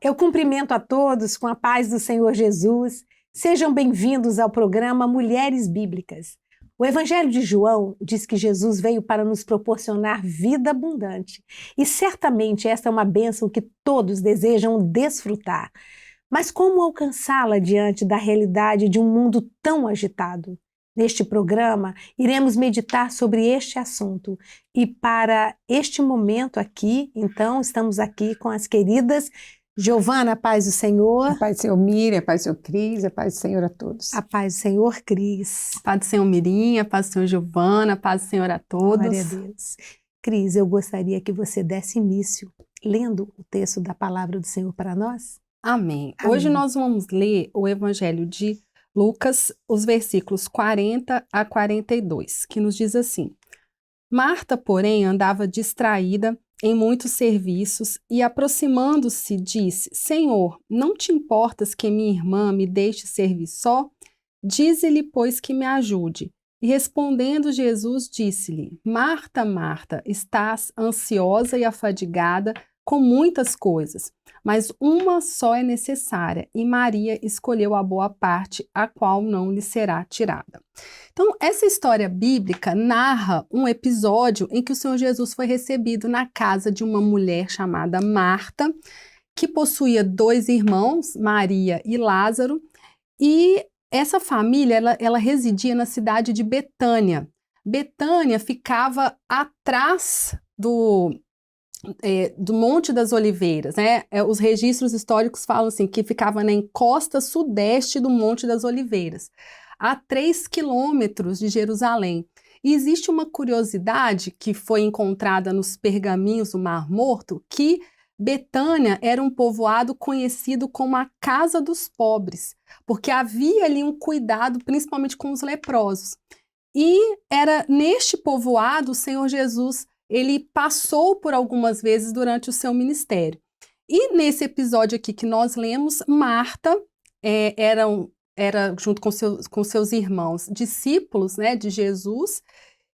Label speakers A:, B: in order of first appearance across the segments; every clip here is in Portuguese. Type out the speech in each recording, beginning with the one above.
A: Eu cumprimento a todos com a paz do Senhor Jesus. Sejam bem-vindos ao programa Mulheres Bíblicas. O Evangelho de João diz que Jesus veio para nos proporcionar vida abundante. E certamente esta é uma bênção que todos desejam desfrutar. Mas como alcançá-la diante da realidade de um mundo tão agitado? Neste programa, iremos meditar sobre este assunto. E para este momento aqui, então, estamos aqui com as queridas Giovana, a paz do Senhor.
B: A paz do Senhor Miriam, a paz do Senhor Cris, a paz do Senhor a todos.
A: A paz do Senhor Cris.
C: A paz do Senhor Miriam, a paz do Senhor Giovana, a paz do Senhor a todos.
A: Glória a Deus. Cris, eu gostaria que você desse início lendo o texto da palavra do Senhor para nós.
C: Amém.
A: Amém.
C: Hoje nós vamos ler o Evangelho de Lucas, os versículos 40 a 42, que nos diz assim: Marta, porém, andava distraída em muitos serviços e, aproximando-se, disse: Senhor, não te importas que minha irmã me deixe servir só? Dize-lhe, pois, que me ajude. E respondendo Jesus, disse-lhe: Marta, Marta, estás ansiosa e afadigada com muitas coisas, mas uma só é necessária, e Maria escolheu a boa parte, a qual não lhe será tirada. Então, essa história bíblica narra um episódio em que o Senhor Jesus foi recebido na casa de uma mulher chamada Marta, que possuía 2 irmãos, Maria e Lázaro, e essa família, ela residia na cidade de Betânia. Betânia ficava atrás do Monte das Oliveiras, né? Os registros históricos falam assim, que ficava na encosta sudeste do Monte das Oliveiras, a 3 quilômetros de Jerusalém. E existe uma curiosidade que foi encontrada nos pergaminhos do Mar Morto, que Betânia era um povoado conhecido como a Casa dos Pobres, porque havia ali um cuidado principalmente com os leprosos. E era neste povoado o Senhor Jesus ele passou por algumas vezes durante o seu ministério. E nesse episódio aqui que nós lemos, Marta era junto com seus irmãos discípulos, né, de Jesus,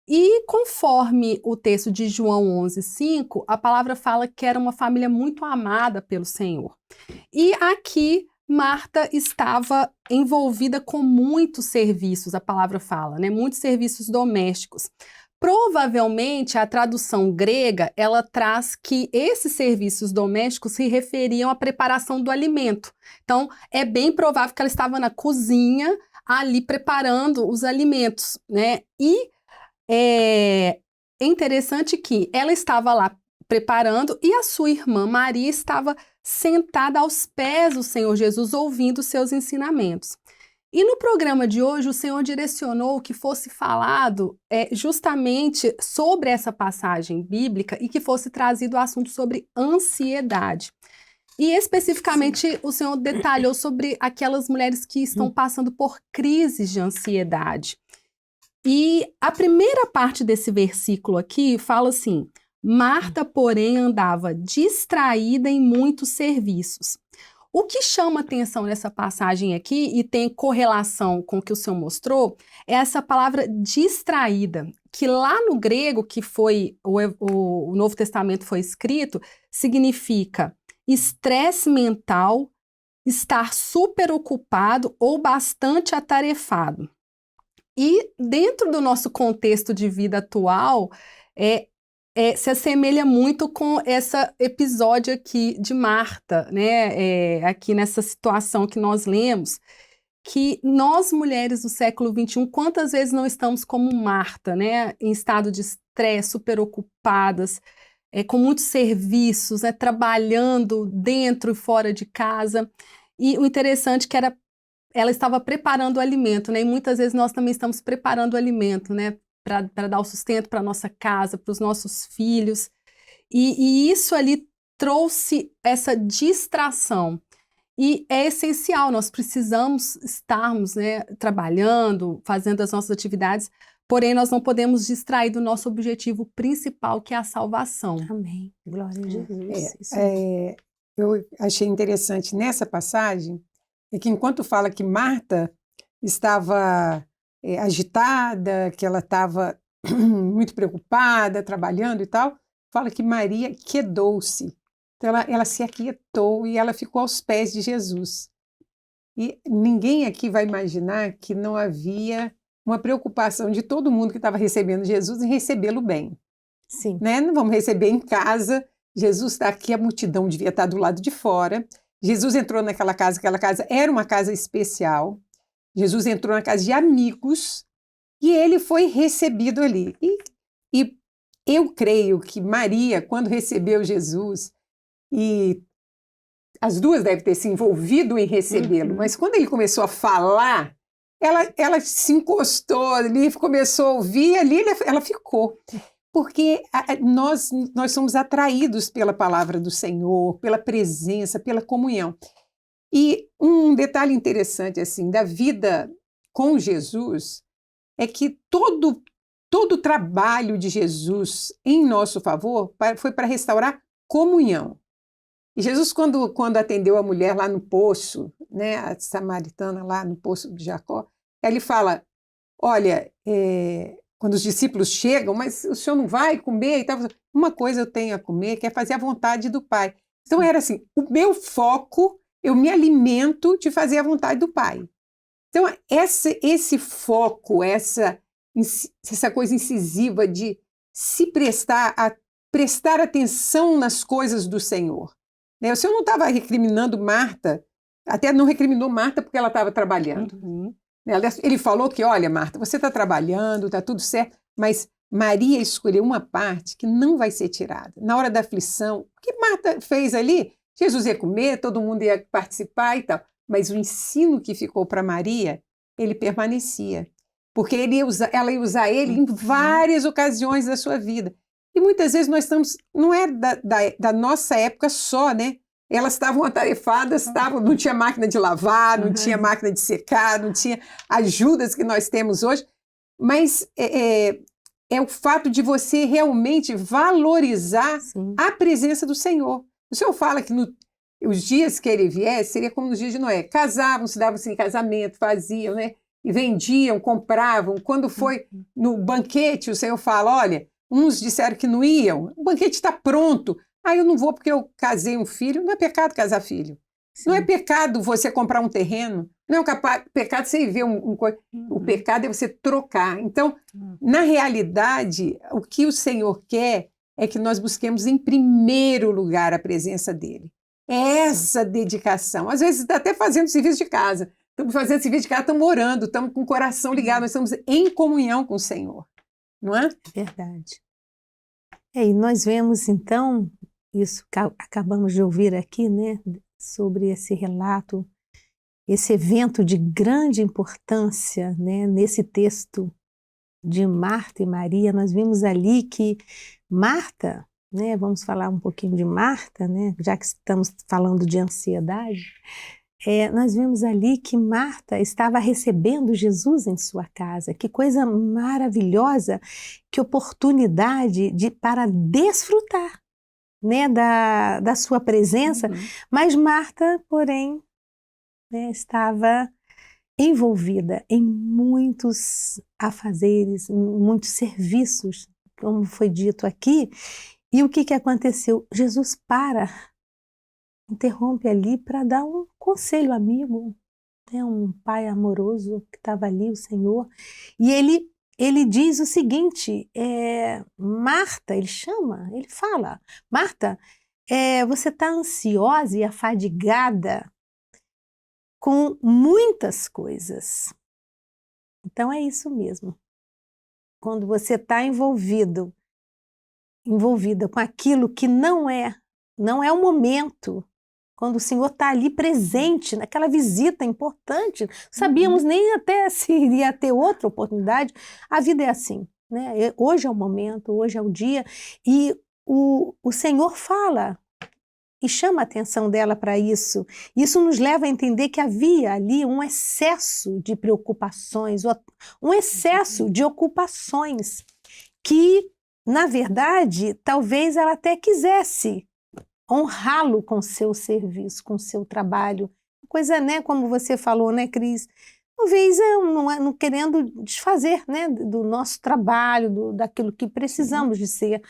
C: e conforme o texto de João 11:5, a palavra fala que era uma família muito amada pelo Senhor. E aqui Marta estava envolvida com muitos serviços, a palavra fala, né, muitos serviços domésticos. Provavelmente, a tradução grega, ela traz que esses serviços domésticos se referiam à preparação do alimento. Então, é bem provável que ela estava na cozinha, ali preparando os alimentos, né? E é interessante que ela estava lá preparando e a sua irmã Maria estava sentada aos pés do Senhor Jesus, ouvindo seus ensinamentos. E no programa de hoje, o Senhor direcionou que fosse falado justamente sobre essa passagem bíblica e que fosse trazido o assunto sobre ansiedade. E especificamente o Senhor detalhou sobre aquelas mulheres que estão passando por crises de ansiedade. E a primeira parte desse versículo aqui fala assim: Marta, porém, andava distraída em muitos serviços. O que chama atenção nessa passagem aqui, e tem correlação com o que o Senhor mostrou, é essa palavra distraída, que lá no grego, que foi o Novo Testamento foi escrito, significa estresse mental, estar super ocupado ou bastante atarefado. E dentro do nosso contexto de vida atual, se assemelha muito com esse episódio aqui de Marta, né? Aqui nessa situação que nós lemos, que nós mulheres do século XXI, quantas vezes não estamos como Marta, né? Em estado de estresse, super ocupadas, com muitos serviços, né? Trabalhando dentro e fora de casa. E o interessante é que ela estava preparando o alimento, né? E muitas vezes nós também estamos preparando o alimento, né? Para dar o sustento para a nossa casa, para os nossos filhos. E isso ali trouxe essa distração. E é essencial, nós precisamos estarmos, né, trabalhando, fazendo as nossas atividades, porém nós não podemos distrair do nosso objetivo principal, que é a salvação.
A: Amém. Glória a Jesus.
B: Eu achei interessante nessa passagem é que enquanto fala que Marta estava agitada, que ela estava muito preocupada, trabalhando e tal, fala que Maria quedou-se. Então ela se aquietou e ela ficou aos pés de Jesus. E ninguém aqui vai imaginar que não havia uma preocupação de todo mundo que estava recebendo Jesus em recebê-lo bem.
A: Sim.
B: Né? Não vamos receber em casa, Jesus está aqui, a multidão devia estar do lado de fora. Jesus entrou naquela casa, aquela casa era uma casa especial. Jesus entrou na casa de amigos e ele foi recebido ali. E eu creio que Maria, quando recebeu Jesus, e as duas devem ter se envolvido em recebê-lo, mas quando ele começou a falar, ela se encostou ali, começou a ouvir, ali ela ficou. Porque nós somos atraídos pela palavra do Senhor, pela presença, pela comunhão. E um detalhe interessante assim da vida com Jesus é que todo o trabalho de Jesus em nosso favor foi para restaurar comunhão. E Jesus, quando atendeu a mulher lá no poço, né, a samaritana lá no poço de Jacó, ele fala, olha, quando os discípulos chegam, mas o senhor não vai comer? E tal. Uma coisa eu tenho a comer, que é fazer a vontade do Pai. Então era assim, o meu foco, eu me alimento de fazer a vontade do Pai. Então esse foco, essa coisa incisiva de se prestar atenção nas coisas do Senhor. Né? O Senhor não estava recriminando Marta, até não recriminou Marta porque ela estava trabalhando. Ele falou que, olha, Marta, você está trabalhando, está tudo certo, mas Maria escolheu uma parte que não vai ser tirada. Na hora da aflição, o que Marta fez ali? Jesus ia comer, todo mundo ia participar e tal, mas o ensino que ficou para Maria, ele permanecia, porque ela ia usar ele em várias ocasiões da sua vida. E muitas vezes nós estamos, não é da nossa época só, né? Elas estavam atarefadas, não tinha máquina de lavar, não tinha máquina de secar, não tinha ajudas que nós temos hoje, mas é o fato de você realmente valorizar a presença do Senhor. O Senhor fala que os dias que ele viesse seria como nos dias de Noé. Casavam, se davam em casamento, faziam, né? E vendiam, compravam. Quando foi no banquete, o Senhor fala, olha, uns disseram que não iam, o banquete está pronto. Eu não vou porque eu casei um filho. Não é pecado casar filho. Sim. Não é pecado você comprar um terreno. Não é pecado você ver o pecado é você trocar. Então, na realidade, o que o Senhor quer é que nós busquemos em primeiro lugar a presença dEle. É essa dedicação. Às vezes, até fazendo serviço de casa. Estamos fazendo serviço de casa, estamos orando, estamos com o coração ligado, nós estamos em comunhão com o Senhor. Não é?
A: Verdade. E nós vemos, então, isso que acabamos de ouvir aqui, né, sobre esse relato, esse evento de grande importância, né, nesse texto de Marta e Maria. Nós vimos ali que Marta, né, vamos falar um pouquinho de Marta, né, já que estamos falando de ansiedade, nós vimos ali que Marta estava recebendo Jesus em sua casa. Que coisa maravilhosa, que oportunidade para desfrutar, né, da sua presença. Mas Marta, porém, né, estava envolvida em muitos afazeres, em muitos serviços, como foi dito aqui. E o que aconteceu? Jesus interrompe ali para dar um conselho amigo, né, um pai amoroso que estava ali, o Senhor, e ele diz o seguinte, Marta, ele fala, Marta, você está ansiosa e afadigada com muitas coisas. Então é isso mesmo. Quando você está envolvida com aquilo que não é o momento, quando o Senhor está ali presente, naquela visita importante, sabíamos nem até se iria ter outra oportunidade. A vida é assim, né? Hoje é o momento, hoje é o dia, e o Senhor fala e chama a atenção dela para isso. Isso nos leva a entender que havia ali um excesso de preocupações, um excesso de ocupações, que, na verdade, talvez ela até quisesse honrá-lo com seu serviço, com seu trabalho, coisa, né, como você falou, né, Cris? Talvez não querendo desfazer, né, do nosso trabalho, daquilo que precisamos de ser.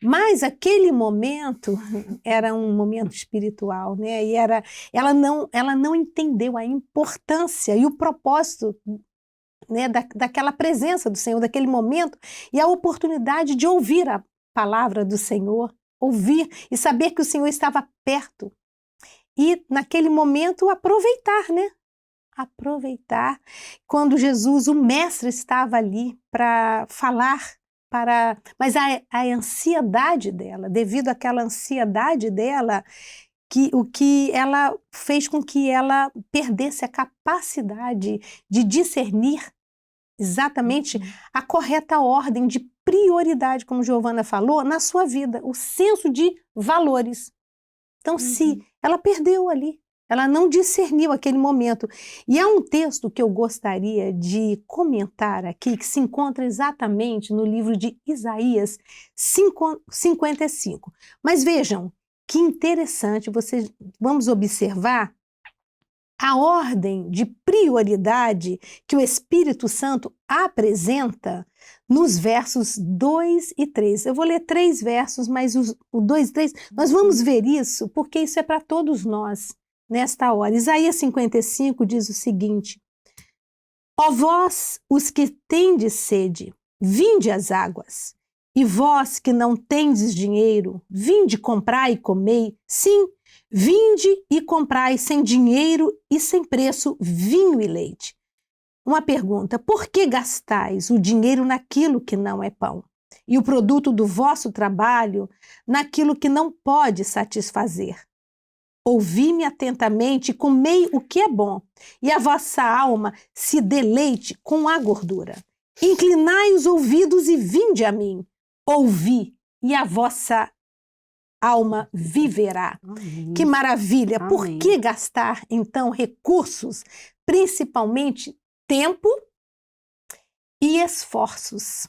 A: Mas aquele momento era um momento espiritual, né? E ela não entendeu a importância e o propósito, né, daquela presença do Senhor, daquele momento, e a oportunidade de ouvir a palavra do Senhor, ouvir e saber que o Senhor estava perto. E naquele momento aproveitar, né? Aproveitar quando Jesus, o mestre, estava ali para falar, mas a ansiedade dela, devido àquela ansiedade dela, o que ela fez com que ela perdesse a capacidade de discernir exatamente a correta ordem de prioridade, como Giovana falou, na sua vida, o senso de valores. Então, se ela perdeu ali, ela não discerniu aquele momento. E há um texto que eu gostaria de comentar aqui, que se encontra exatamente no livro de Isaías 55. Mas vejam, que interessante, vamos observar a ordem de prioridade que o Espírito Santo apresenta nos versos 2 e 3. Eu vou ler 3 versos, mas o 2 e 3, nós vamos ver isso, porque isso é para todos nós nesta hora. Isaías 55 diz o seguinte: ó vós, os que tendes sede, vinde às águas, e vós que não tendes dinheiro, vinde comprai e comei. Sim, vinde e comprai sem dinheiro e sem preço vinho e leite. Uma pergunta: por que gastais o dinheiro naquilo que não é pão, e o produto do vosso trabalho naquilo que não pode satisfazer? Ouvi-me atentamente e comei o que é bom, e a vossa alma se deleite com a gordura. Inclinai os ouvidos e vinde a mim. Ouvi, e a vossa alma viverá.
C: Amém.
A: Que maravilha!
C: Amém.
A: Por que gastar, então, recursos, principalmente tempo e esforços,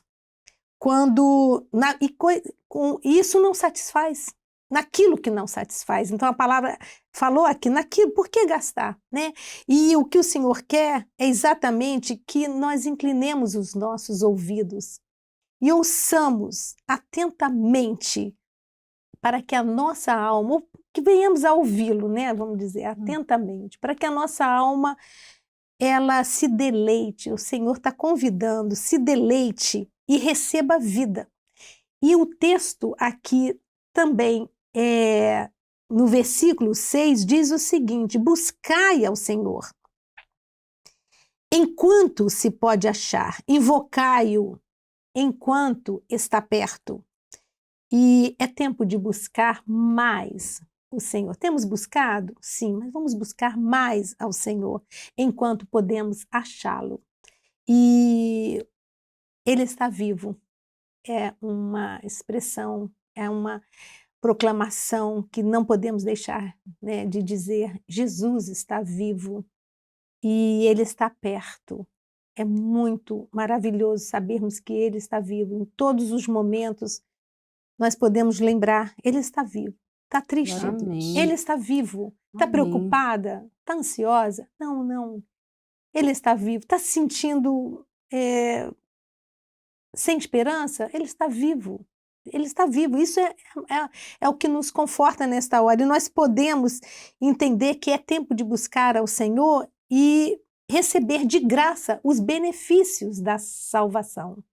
A: quando isso não satisfaz, naquilo que não satisfaz? Então a palavra falou aqui, naquilo, por que gastar, né? E o que o Senhor quer é exatamente que nós inclinemos os nossos ouvidos e ouçamos atentamente, para que a nossa alma, ou que venhamos a ouvi-lo, né? Vamos dizer, atentamente, para que a nossa alma ela se deleite. O Senhor está convidando, se deleite e receba vida. E o texto aqui também, no versículo 6, diz o seguinte: buscai ao Senhor enquanto se pode achar, invocai-o enquanto está perto. E é tempo de buscar mais o Senhor. Temos buscado? Sim, mas vamos buscar mais ao Senhor enquanto podemos achá-lo. E Ele está vivo. É uma expressão, é uma proclamação que não podemos deixar, né, de dizer: Jesus está vivo e Ele está perto. É muito maravilhoso sabermos que Ele está vivo. Em todos os momentos nós podemos lembrar: Ele está vivo. Está triste?
C: Amém.
A: Ele está vivo. Está
C: Amém.
A: preocupada? Está ansiosa? Não, não. Ele está vivo. Está se sentindo sem esperança? Ele está vivo. Ele está vivo. Isso é o que nos conforta nesta hora. E nós podemos entender que é tempo de buscar ao Senhor e receber de graça os benefícios da salvação.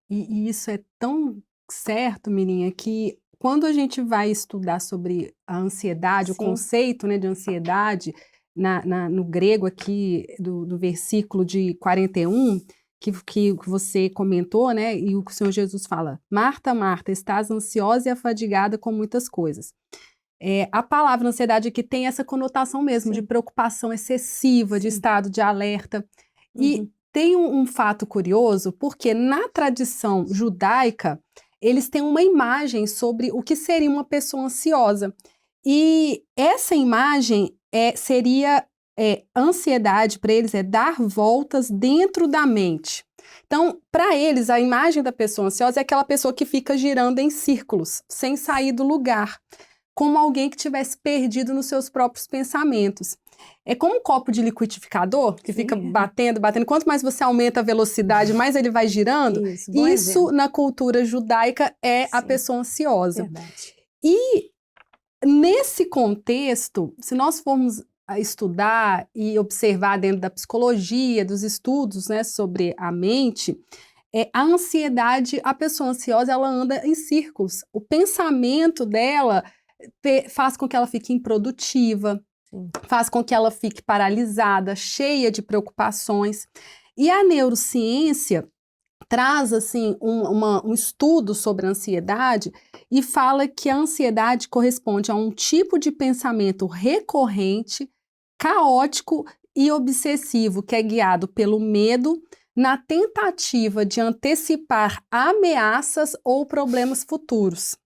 C: E isso é tão certo, Mirinha, que quando a gente vai estudar sobre a ansiedade, o
A: Sim.
C: conceito, né, de ansiedade, no grego aqui, do versículo de 41, que você comentou, né, e o Senhor Jesus fala: Marta, Marta, estás ansiosa e afadigada com muitas coisas. A palavra ansiedade aqui tem essa conotação mesmo,
A: Sim.
C: de preocupação excessiva, de
A: Sim.
C: estado de alerta. E tem um fato curioso, porque na tradição judaica, eles têm uma imagem sobre o que seria uma pessoa ansiosa. E essa imagem seria ansiedade para eles é dar voltas dentro da mente. Então, para eles, a imagem da pessoa ansiosa é aquela pessoa que fica girando em círculos, sem sair do lugar. como alguém que tivesse perdido nos seus próprios pensamentos. É como um copo de liquidificador que fica batendo. Quanto mais você aumenta a velocidade, mais ele vai girando. Isso na cultura judaica é a pessoa ansiosa.
A: Verdade.
C: E nesse contexto, se nós formos estudar e observar dentro da psicologia, dos estudos, né, sobre a mente, a ansiedade, a pessoa ansiosa, ela anda em círculos. O pensamento dela faz com que ela fique improdutiva, faz com que ela fique paralisada, cheia de preocupações. E a neurociência traz assim um estudo sobre a ansiedade e fala que a ansiedade corresponde a um tipo de pensamento recorrente, caótico e obsessivo, que é guiado pelo medo na tentativa de antecipar ameaças ou problemas futuros.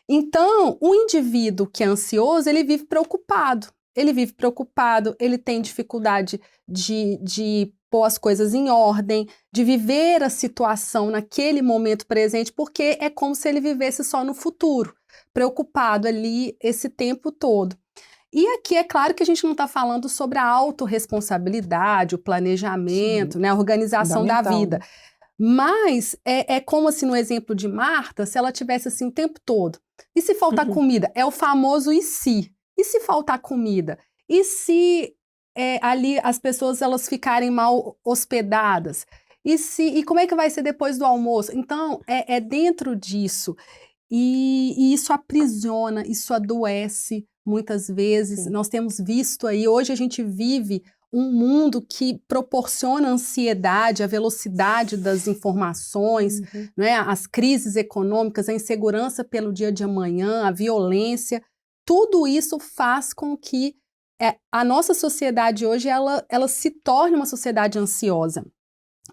C: Então, o indivíduo que é ansioso, ele vive preocupado. Ele tem dificuldade de pôr as coisas em ordem, de viver a situação naquele momento presente, porque é como se ele vivesse só no futuro, preocupado ali esse tempo todo. E aqui é claro que a gente não está falando sobre a autorresponsabilidade, o planejamento, né, a organização da vida. Mas é como assim no exemplo de Marta, se ela tivesse assim o tempo todo. E se faltar comida? É o famoso e se? E se faltar comida? E se ali as pessoas elas ficarem mal hospedadas? E como é que vai ser depois do almoço? Então, é dentro disso. E isso aprisiona, isso adoece muitas vezes. Sim. Nós temos visto aí, hoje a gente vive um mundo que proporciona ansiedade, a velocidade das informações, né, as crises econômicas, a insegurança pelo dia de amanhã, a violência. Tudo isso faz com que a nossa sociedade hoje ela se torne uma sociedade ansiosa.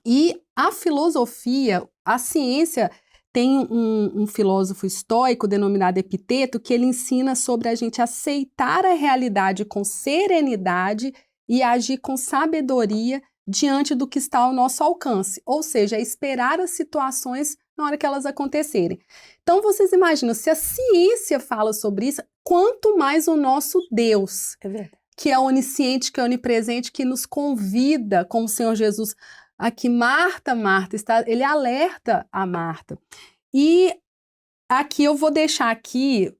C: E a filosofia, a ciência, tem um filósofo estoico denominado Epiteto que ele ensina sobre a gente aceitar a realidade com serenidade e agir com sabedoria diante do que está ao nosso alcance, ou seja, esperar as situações na hora que elas acontecerem. Então, vocês imaginam, se a ciência fala sobre isso, quanto mais o nosso Deus, que é onisciente, que é onipresente, que nos convida, como o Senhor Jesus, aqui, Marta, ele alerta a Marta. E aqui eu vou deixar aqui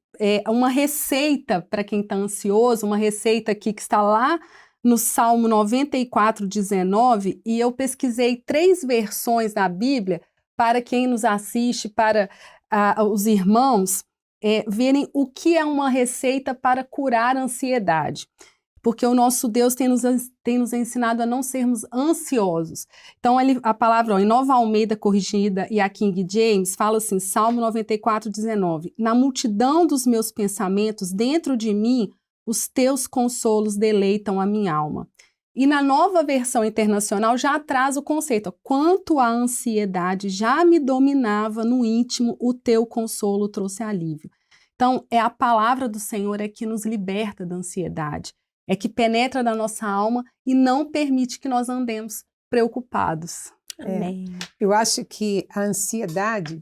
C: uma receita para quem está ansioso, uma receita aqui que está lá no Salmo 94, 19, e eu pesquisei 3 versões da Bíblia para quem nos assiste, para os irmãos verem o que é uma receita para curar a ansiedade. Porque o nosso Deus tem nos ensinado a não sermos ansiosos. Então, a palavra, em Nova Almeida Corrigida e a King James, fala assim, Salmo 94, 19, na multidão dos meus pensamentos, dentro de mim, os teus consolos deleitam a minha alma. E na Nova Versão Internacional já traz o conceito, quanto à ansiedade já me dominava no íntimo, o teu consolo trouxe alívio. Então, é a palavra do Senhor que nos liberta da ansiedade, é que penetra na nossa alma e não permite que nós andemos preocupados.
A: Amém.
B: Eu acho que a ansiedade,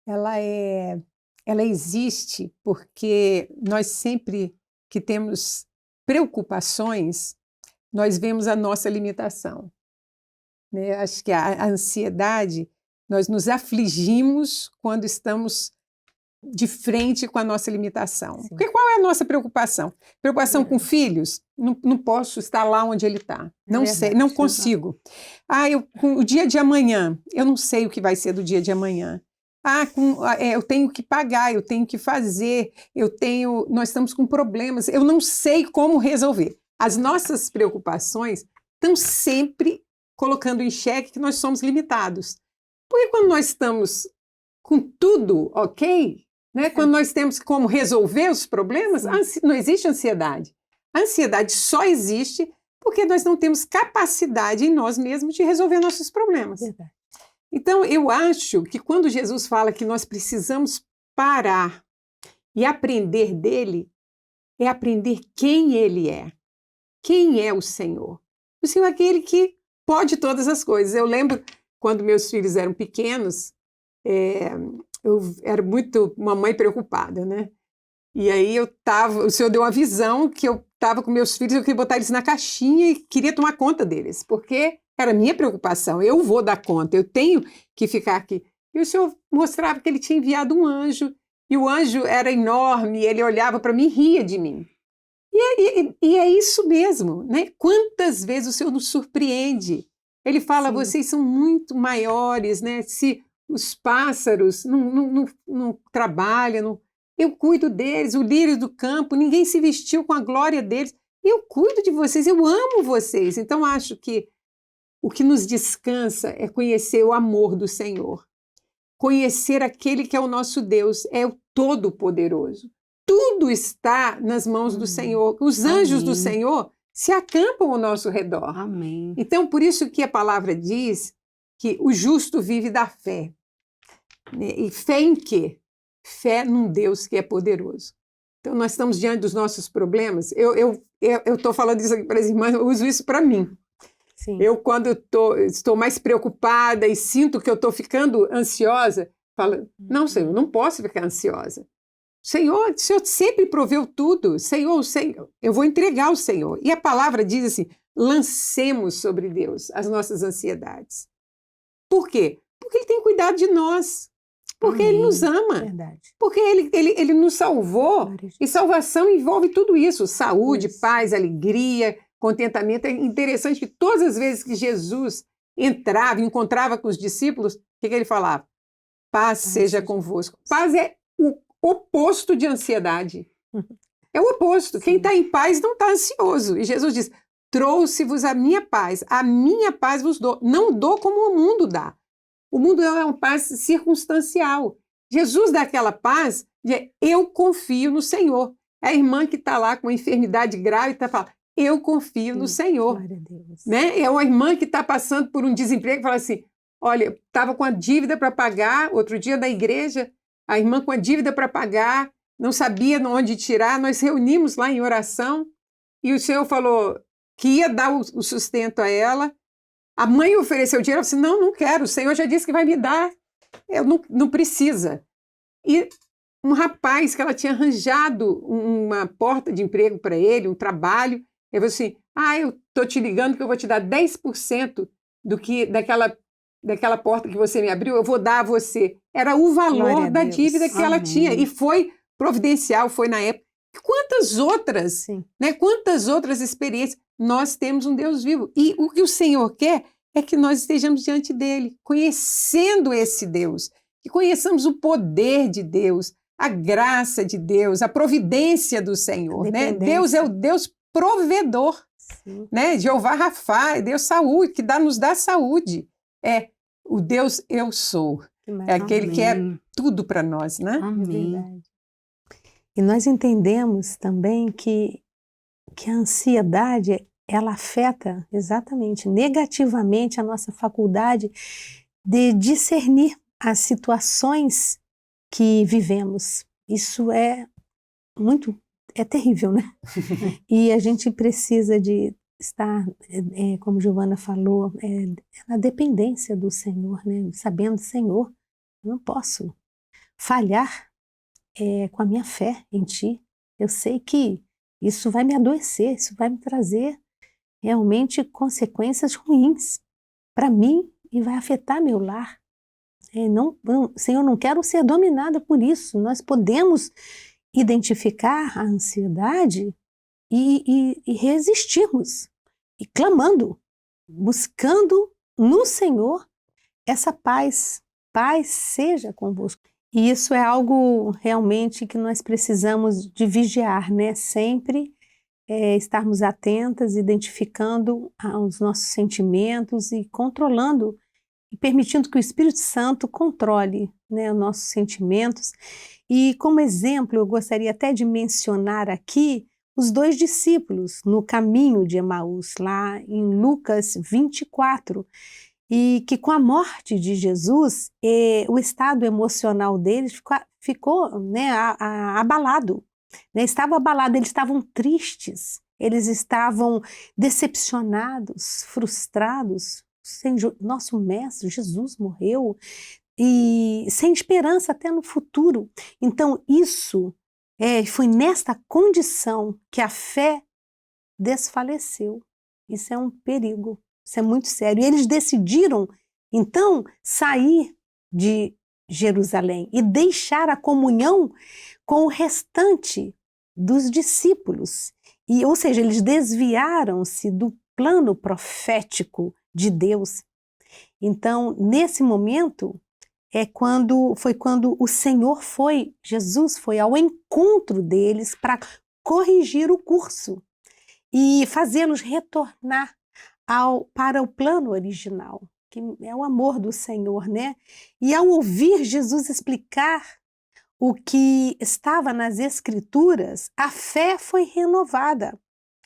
B: ela existe porque nós sempre que temos preocupações, nós vemos a nossa limitação. Né? Acho que a ansiedade, nós nos afligimos quando estamos de frente com a nossa limitação. Sim. Porque qual é a nossa preocupação? Preocupação com filhos? Não posso estar lá onde ele está. Não sei, não consigo. O dia de amanhã, eu não sei o que vai ser do dia de amanhã. Eu tenho que pagar, eu tenho que fazer, nós estamos com problemas, eu não sei como resolver. As nossas preocupações estão sempre colocando em xeque que nós somos limitados. Porque quando nós estamos com tudo ok, né, quando nós temos como resolver os problemas, não existe ansiedade. A ansiedade só existe porque nós não temos capacidade em nós mesmos de resolver nossos problemas. Verdade. Então, eu acho que quando Jesus fala que nós precisamos parar e aprender dele, é aprender quem ele é. Quem é o Senhor? O Senhor é aquele que pode todas as coisas. Eu lembro, quando meus filhos eram pequenos, eu era muito uma mãe preocupada, né? E aí o Senhor deu uma visão que eu estava com meus filhos, eu queria botar eles na caixinha e queria tomar conta deles, porque era a minha preocupação, eu vou dar conta, eu tenho que ficar aqui. E o Senhor mostrava que ele tinha enviado um anjo, e o anjo era enorme, ele olhava para mim e ria de mim. E é isso mesmo, né? Quantas vezes o Senhor nos surpreende? Ele fala,
A: Sim.
B: vocês são muito maiores, né? Se os pássaros não trabalham, eu cuido deles, o lírio do campo, ninguém se vestiu com a glória deles. Eu cuido de vocês, eu amo vocês. Então, acho que o que nos descansa é conhecer o amor do Senhor. Conhecer aquele que é o nosso Deus, é o Todo-Poderoso. Tudo está nas mãos do Senhor. Os anjos do Senhor se acampam ao nosso redor.
C: Amém.
B: Então, por isso que a palavra diz que o justo vive da fé. E fé em quê? Fé num Deus que é poderoso. Então, nós estamos diante dos nossos problemas. Eu estou falando isso aqui para as irmãs, eu uso isso para mim.
A: Sim.
B: Eu, quando estou mais preocupada e sinto que eu estou ficando ansiosa, falo, não, Senhor, não posso ficar ansiosa. O Senhor sempre proveu tudo. Senhor, eu vou entregar ao Senhor. E a palavra diz assim, lancemos sobre Deus as nossas ansiedades. Por quê? Porque Ele tem cuidado de nós. Porque Ele nos ama.
A: Verdade.
B: Porque Ele nos salvou.
A: Glória a Deus.
B: E salvação envolve tudo isso. Saúde,
A: Isso.
B: paz, alegria, contentamento. É interessante que todas as vezes que Jesus encontrava com os discípulos, o que Ele falava? Paz seja convosco. Paz é o oposto de ansiedade. É o oposto. Quem está em paz não está ansioso. E Jesus diz, trouxe-vos a minha paz vos dou. Não dou como o mundo dá. O mundo é uma paz circunstancial. Jesus dá aquela paz de eu confio no Senhor. É a irmã que está lá com uma enfermidade grave está falando, eu confio no Senhor.
A: Glória a Deus.
B: Né? É uma irmã que está passando por um desemprego e fala assim, olha, estava com a dívida para pagar, outro dia na igreja, a irmã com a dívida para pagar, não sabia de onde tirar, nós reunimos lá em oração e o Senhor falou que ia dar o sustento a ela. A mãe ofereceu dinheiro, ela disse, não quero, o Senhor já disse que vai me dar, eu não precisa. E um rapaz que ela tinha arranjado uma porta de emprego para ele, um trabalho, ele falou assim, eu estou te ligando que eu vou te dar 10% daquela porta que você me abriu, eu vou dar a você. Era o valor da dívida que ela tinha. E foi providencial, foi na época. Quantas outras, né? Quantas outras experiências. Nós temos um Deus vivo. E o que o Senhor quer é que nós estejamos diante dele, conhecendo esse Deus, que conheçamos o poder de Deus, a graça de Deus, a providência do Senhor. Né? Deus é o Deus provedor. Né? Jeová Rafá, é Deus saúde, que nos dá saúde. É o Deus eu sou. É aquele que é tudo para nós, né?
C: Amém.
A: E nós entendemos também que a ansiedade, ela afeta exatamente, negativamente a nossa faculdade de discernir as situações que vivemos. Isso é terrível, né? E a gente precisa de estar, como Giovana falou, na dependência do Senhor, né? Sabendo, Senhor, eu não posso falhar com a minha fé em Ti. Eu sei que isso vai me adoecer, isso vai me trazer realmente consequências ruins para mim e vai afetar meu lar. Senhor, não quero ser dominada por isso. Nós podemos identificar a ansiedade e resistirmos, e clamando, buscando no Senhor essa paz. Paz seja convosco. E isso é algo realmente que nós precisamos de vigiar, né? Sempre estarmos atentas, identificando os nossos sentimentos e controlando e permitindo que o Espírito Santo controle, né, os nossos sentimentos. E como exemplo, eu gostaria até de mencionar aqui os 2 discípulos no caminho de Emaús, lá em Lucas 24, e que com a morte de Jesus, o estado emocional deles ficou né, abalado. Né? Estava abalado, eles estavam tristes, eles estavam decepcionados, frustrados. Nosso mestre, Jesus, morreu, e sem esperança até no futuro. Então, isso Foi nesta condição que a fé desfaleceu. Isso é um perigo, isso é muito sério. E eles decidiram, então, sair de Jerusalém e deixar a comunhão com o restante dos discípulos. Ou seja, eles desviaram-se do plano profético de Deus. Então, nesse momento, foi quando o Senhor Jesus foi ao encontro deles para corrigir o curso e fazê-los retornar para o plano original, que é o amor do Senhor, né? E ao ouvir Jesus explicar o que estava nas Escrituras, a fé foi renovada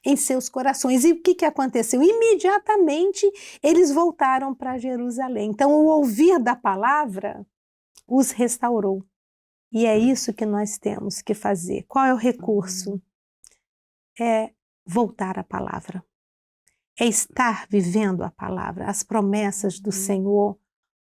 A: em seus corações. E o que aconteceu? Imediatamente eles voltaram para Jerusalém. Então, o ouvir da palavra os restaurou. E é isso que nós temos que fazer. Qual é o recurso? É voltar à palavra. É estar vivendo a palavra, as promessas do Senhor,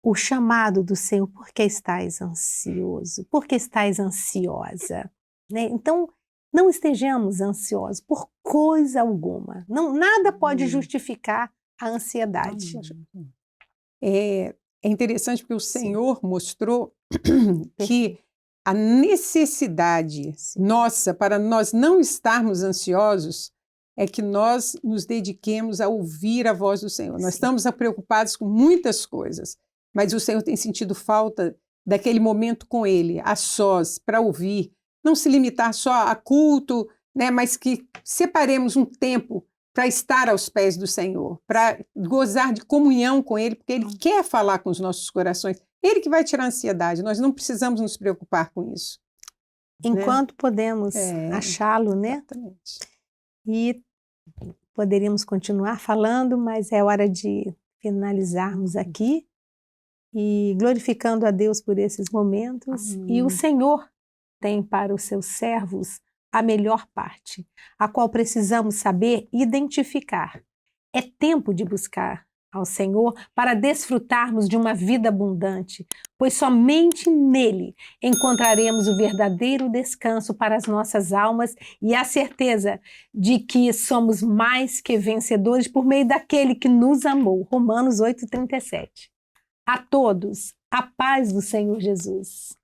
A: o chamado do Senhor. Por que estás ansioso? Por que estás ansiosa? Né? Então, não estejamos ansiosos por coisa alguma. Nada pode justificar a ansiedade.
B: É interessante porque o Senhor mostrou que a necessidade nossa para nós não estarmos ansiosos é que nós nos dediquemos a ouvir a voz do Senhor. Nós estamos preocupados com muitas coisas, mas o Senhor tem sentido falta daquele momento com Ele, a sós, para ouvir. Não se limitar só a culto, né, mas que separemos um tempo para estar aos pés do Senhor, para gozar de comunhão com Ele, porque Ele quer falar com os nossos corações. Ele que vai tirar a ansiedade, nós não precisamos nos preocupar com isso.
A: Enquanto podemos achá-lo, né?
B: Exatamente.
A: E poderíamos continuar falando, mas é hora de finalizarmos aqui e glorificando a Deus por esses momentos. E o Senhor tem para os seus servos a melhor parte, a qual precisamos saber identificar. É tempo de buscar ao Senhor para desfrutarmos de uma vida abundante, pois somente nele encontraremos o verdadeiro descanso para as nossas almas e a certeza de que somos mais que vencedores por meio daquele que nos amou. Romanos 8:37. A todos, a paz do Senhor Jesus.